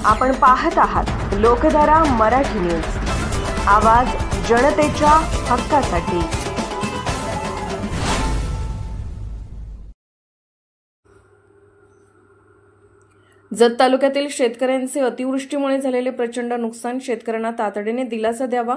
आपण पाहत आहात लोकधारा मराठी न्यूज, आवाज जनतेच्या हक्कासाठी। जत तालुक्यातील शेतकऱ्यांचे अतिवृष्टीमुळे झालेले प्रचंड नुकसान, शेतकऱ्यांना तातडीने दिलासा द्यावा,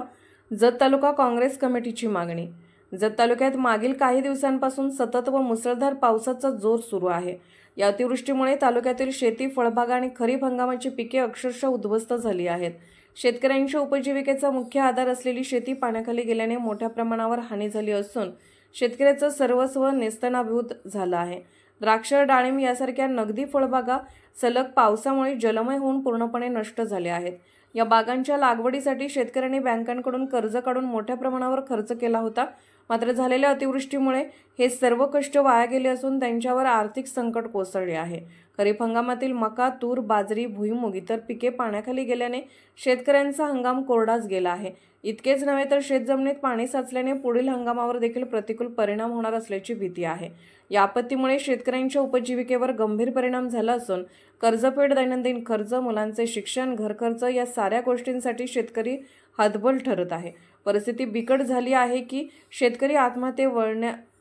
जत तालुका काँग्रेस कमिटीची मागणी। जत तालुक्यात मागील काही दिवसांपासून सतत व मुसळधार पावसाचा जोर सुरू आहे। या अतिवृष्टीमुळे तालुक्यातील शेती, फळबागा आणि खरीप हंगामाची पिके अक्षरशः उद्ध्वस्त झाली आहेत। शेतकऱ्यांच्या उपजीविकेचा मुख्य आधार असलेली शेती पाण्याखाली गेल्याने मोठ्या प्रमाणावर हानी झाली असून शेतकऱ्याचं सर्वस्व नेस्तनाबूत झालं आहे। द्राक्ष, डाळिंब यासारख्या नगदी फळबागा सलग पावसामुळे जलमय होऊन पूर्णपणे नष्ट झाल्या आहेत। या बागांच्या लागवडीसाठी शेतकऱ्यांनी बँकांकडून कर्ज काढून मोठ्या प्रमाणावर खर्च केला होता, मात्र झालेल्या अतिवृष्टीमुळे हे सर्व कष्ट वाया गेले असून त्यांच्यावर आर्थिक संकट कोसळले आहे। खरीप हंगामातील मका, तूर, बाजरी, भुईमूग इतर पिके पाण्याखाली गेल्याने शेतकऱ्यांचा हंगाम कोरडाच गेला आहे। इतकेच नव्हे तर शेतजमिनीत पाणी साचल्याने पुढील हंगामावर देखील प्रतिकूल परिणाम होणार असल्याची भीती आहे। या आपत्तीमुळे शेतकऱ्यांच्या उपजीविकेवर गंभीर परिणाम झाला असून कर्जफेड, दैनंदिन खर्च, मुलांचे शिक्षण, घरखर्च या साऱ्या गोष्टींसाठी शेतकरी हतबल ठरत आहे। परिस्थिती बिकट झाली आहे की शेतकरी आत्महत्ये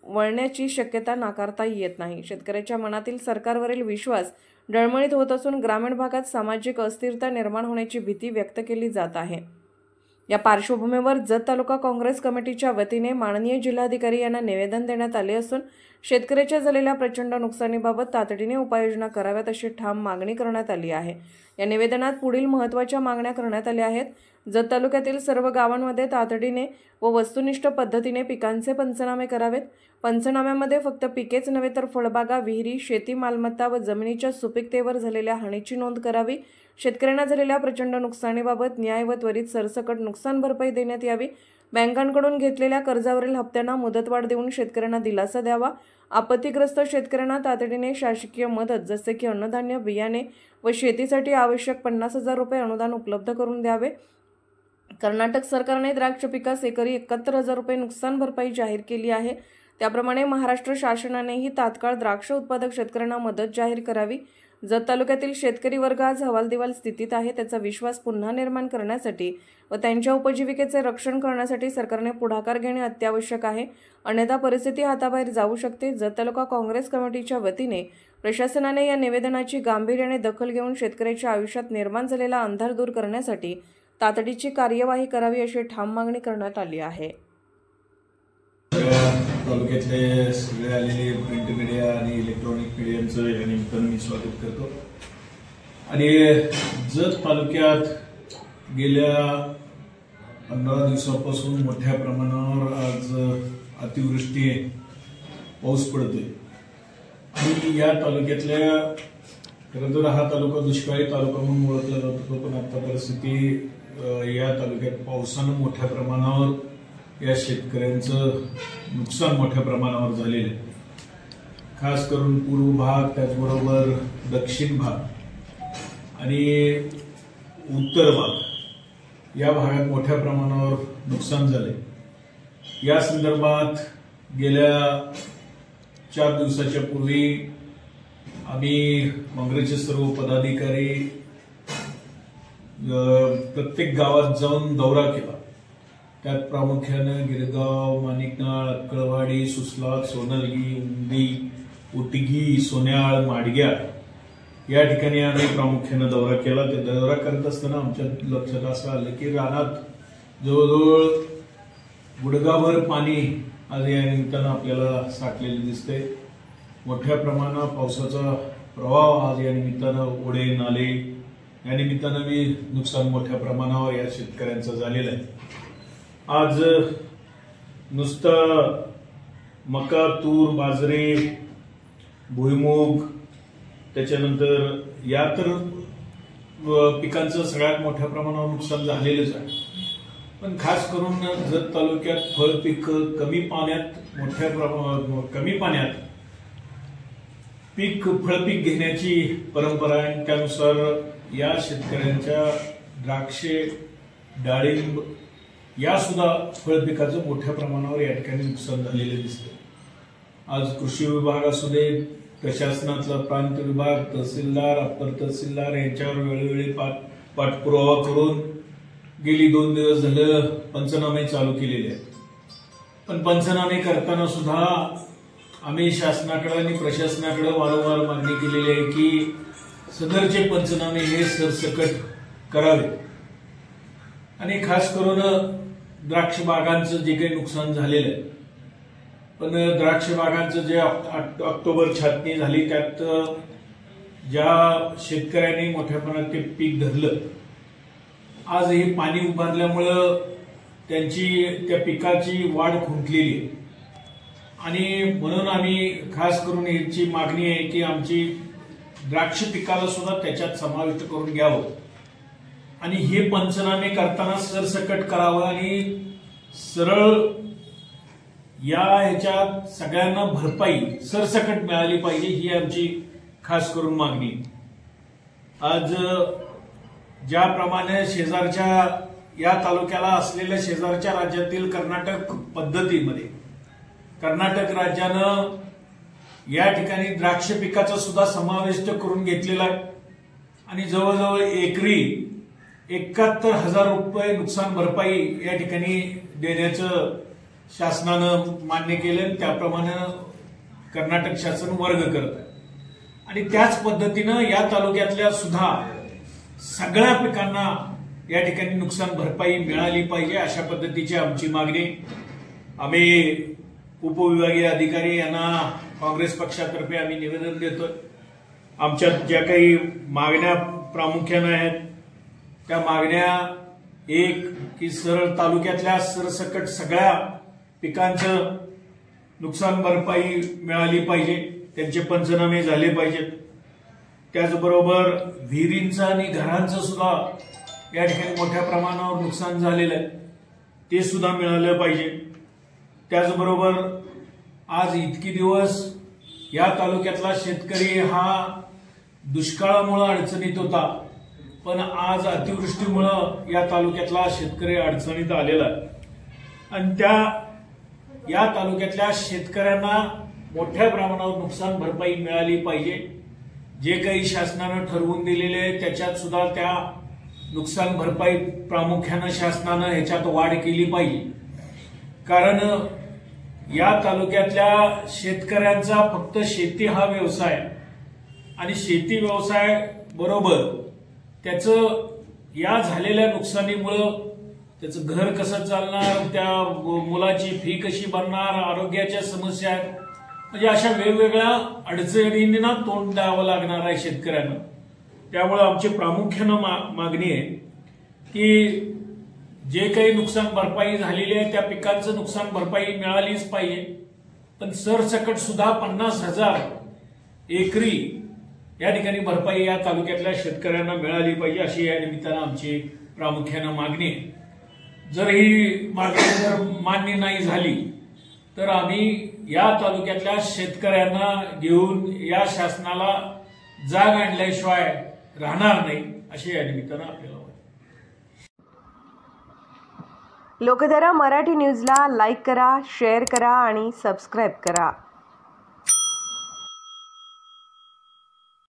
वळण्याची शक्यता नाकारता येत नाही। शेतकऱ्याच्या मनातील सरकारवरील विश्वास डळमळीत होत असून ग्रामीण भागात सामाजिक अस्थिरता निर्माण होण्याची भीती व्यक्त केली जात आहे। या पार्श्वभूमीवर जत तालुका काँग्रेस कमिटीच्या वतीने माननीय जिल्हाधिकारी यांना निवेदन देण्यात आले असून शेतकऱ्याच्या झालेल्या प्रचंड नुकसानीबाबत तातडीने उपाययोजना कराव्यात अशी ठाम मागणी करण्यात आली आहे। या निवेदनात पुढील महत्त्वाच्या मागण्या करण्यात आल्या आहेत। जत तालुक्यातील सर्व गावांमध्ये तातडीने व वस्तुनिष्ठ पद्धतीने पिकांचे पंचनामे करावेत। पंचनाम्यामध्ये फक्त पिकेच नव्हे तर फळबागा, विहिरी, शेती मालमत्ता व जमिनीच्या सुपीकतेवर झालेल्या हानीची नोंद करावी। शेतकऱ्यांना झालेल्या प्रचंड नुकसानीबाबत न्याय व त्वरित सरसकट नुकसान भरपाई देण्यात यावी। बँकांकडून घेतलेल्या कर्जावरील हप्त्यांना मुदतवाढ देऊन शेतकऱ्यांना दिलासा द्यावा। आपत्तीग्रस्त शेतकऱ्यांना तातडीने शासकीय मदत जसे की अन्नधान्य, बियाणे व शेतीसाठी आवश्यक 50,000 रुपये अनुदान उपलब्ध करून द्यावे। कर्नाटक सरकारने द्राक्ष पिकास एकरी 71,000 रुपये नुकसान भरपाई जाहीर केली आहे। त्याप्रमाणे महाराष्ट्र शासनानेही तात्काळ द्राक्ष उत्पादक शेतकऱ्यांना मदत जाहीर करावी। जत तालुक्यातील शेतकरी वर्ग आज हवालदिवाल स्थितीत आहे। त्याचा विश्वास पुन्हा निर्माण करण्यासाठी व त्यांच्या उपजीविकेचे रक्षण करण्यासाठी सरकारने पुढाकार घेणे अत्यावश्यक आहे, अन्यथा परिस्थिती हाताबाहेर जाऊ शकते। जत तालुका काँग्रेस कमिटीच्या वतीने प्रशासनाने या निवेदनाची गांभीर्याने दखल घेऊन शेतकऱ्याच्या आयुष्यात निर्माण झालेला अंधार दूर करण्यासाठी तातडीची कार्यवाही करावी अशी ठाम मागणी करण्यात आली आहे। तालुक्यातले सगळे आलेले प्रिंट मीडिया आणि इलेक्ट्रॉनिक मीडियांचं या निमित्तानं मी स्वागत करतो। आणि जत तालुक्यात गेल्या 15 दिवसापासून मोठ्या प्रमाणावर आज अतिवृष्टी पाऊस पडतोय आणि या तालुक्यातल्या खरं तर हा तालुका दुष्काळी तालुका म्हणून ओळखला जातो, पण आता परिस्थिती या तालुक्यात पावसानं मोठ्या प्रमाणावर या शेतकऱ्यांचं नुकसान मोठ्या प्रमाणावर झालेलं आहे। खास करून पूर्व भाग, त्याचबरोबर दक्षिण भाग आणि उत्तर भाग या भागात मोठ्या प्रमाणावर नुकसान झाले। या संदर्भात गेल्या 4 दिवसाच्या पूर्वी आम्ही काँग्रेसचे सर्व पदाधिकारी प्रत्येक गावात जाऊन दौरा केला। त्यात प्रामुख्याने गिरगाव, माणिकनाळ, अक्कळवाडी, सुसलाद, सोनलगी, उंदी, उटगी, सोन्याळ, माडग्या या ठिकाणी आम्ही प्रामुख्याने दौरा केला। ते दौरा करत असताना आमच्या लक्षात असं आलं की रानात जवळजवळ गुडघाभर पाणी आज या निमित्तानं आपल्याला साठलेले दिसते। मोठ्या प्रमाणात पावसाचा प्रवाह आज या निमित्तानं ओढे, नाले या निमित्तानं बी नुकसान मोठ्या प्रमाणावर या शेतकऱ्यांचं झालेलं आहे। आज नुसतं मका, तूर, बाजरी, भुईमूग त्याच्यानंतर या तर पिकांचं सगळ्यात मोठ्या प्रमाणावर नुकसान झालेलंच आहे। पण खास करून जत तालुक्यात फळपीक कमी पाण्यात फळपीक घेण्याची परंपरा आहे। त्यानुसार या शेतकऱ्यांच्या द्राक्षे, डाळिंब या सुद्धा फळपिकाचं मोठ्या प्रमाणावर या ठिकाणी नुकसान झालेलं दिसतं। आज कृषी विभाग असू दे, प्रशासनातला प्रांत विभाग, तहसीलदार, अप्पर तहसीलदार यांच्यावर वेळोवेळी पाठपुरावा करून गेली 2 दिवस झालं पंचनामे चालू केलेले आहेत. पण पंचनामे करताना सुद्धा आम्ही शासनाकडे आणि प्रशासनाकडे वारंवार मागणी केलेली आहे की सदरचे पंचनामे हे सरसकट करावे आणि खास करून द्राक्ष बागांचं जे काही नुकसान झालेलं आहे. पण द्राक्ष बागांचं जे ऑक्टोबर छाटणी झाली त्यात ज्या शेतकऱ्यांनी मोठ्या प्रमाणात ते पीक धरलं, आज हे पाणी उभारल्यामुळं त्यांची त्या पिकाची वाढ खुंटलेली आहे आणि म्हणून आम्ही खास करून याची मागणी आहे की आमची द्राक्ष पिकाला सुद्धा त्याच्यात समाविष्ट करून घ्यावं आणि हे पंचनामे करताना सरसकट करावं आणि सरळ ह्याच्यात सगळ्यांना भरपाई सरसकट मिळाली पाहिजे, ही आमची खास करून मागणी. आज ज्याप्रमाणे शेजारच्या या तालुक्याला असलेल्या शेजारच्या राज्यातील कर्नाटक पद्धतीमध्ये कर्नाटक राज्यानं या ठिकाणी द्राक्ष पिकाचा सुद्धा समावेश करून घेतलेला आहे आणि जवळजवळ एकरी 71,000 रुपये नुकसान भरपाई या ठिकाणी देण्याचं शासनानं मान्य केलं. त्याप्रमाणे कर्नाटक शासन वर्ग करत आहे आणि त्याच पद्धतीनं या तालुक्यातल्या सुद्धा सगळ्या पिकांना या ठिकाणी नुकसान भरपाई मिळाली पाहिजे, अशा पद्धतीची आमची मागणी. आम्ही उपविभागीय अधिकारी यांना काँग्रेस पक्षातर्फे आम्ही निवेदन देतोय. आमच्या ज्या काही मागण्या प्रामुख्याने आहेत त्या मागण्या एक की सरळ तालुक्यातल्या सरसकट सगळ्या पिकांचं नुकसान भरपाई मिळाली पाहिजे, त्यांचे पंचनामे झाले पाहिजेत. त्याचबरोबर विहिरींचं आणि घरांचं सुद्धा या ठिकाणी मोठ्या प्रमाणावर नुकसान झालेलं आहे, ते सुद्धा मिळालं पाहिजे. त्याचबरोबर आज इतकी दिवस या तालुक्यातला शेतकरी हा दुष्काळामुळे अडचणीत होता, पण आज अतिवृष्टीमुळे या तालुक्यातला शेतकरी अडचणीत आलेला आहे आणि या तालुक्यातल्या शेतकऱ्यांना मोठ्या प्रमाणावर नुकसान भरपाई मिळाली पाहिजे. जे काही शासनानं ठरवून दिलेले आहे त्याच्यात सुद्धा त्या नुकसान भरपाई प्रामुख्यानं शासनानं ह्याच्यात वाढ केली पाहिजे. कारण या तालुक्यातल्या शेतकऱ्यांचा फक्त शेती हा व्यवसाय आणि शेती व्यवसाय बरोबर त्याचं या झालेल्या नुकसानीमुळं त्याचं घर कसं चालणार, त्या मुलाची फी कशी भरणार, आरोग्याच्या समस्या आहेत, म्हणजे अशा वेगवेगळ्या अडचणींना तोंड द्यावं लागणार आहे शेतकऱ्यांना. त्यामुळे आमची प्रामुख्यानं मागणी आहे की जे काही नुकसान भरपाई झालेली आहे त्या पिकांचं नुकसान भरपाई मिळालीच पाहिजे, पण सरसकट सुद्धा 50,000 एकरी या ठिकाणी भरपाई या तालुक्यातल्या शेतकऱ्यांना मिळाली पाहिजे, अशी या निमित्तानं आमची प्रामुख्यानं मागणी आहे. जर ही मागणी जर मान्य नाही झाली तर आम्ही या तालुक्यातल्या शेतकऱ्यांना घेऊन या शासनाला जाग आणल्याशिवाय राहणार नाही, अशी या निमित्तानं आपल्याला वाटतं. लोकधारा मराठी न्यूजला लाईक करा, शेअर करा आणि सबस्क्राईब करा.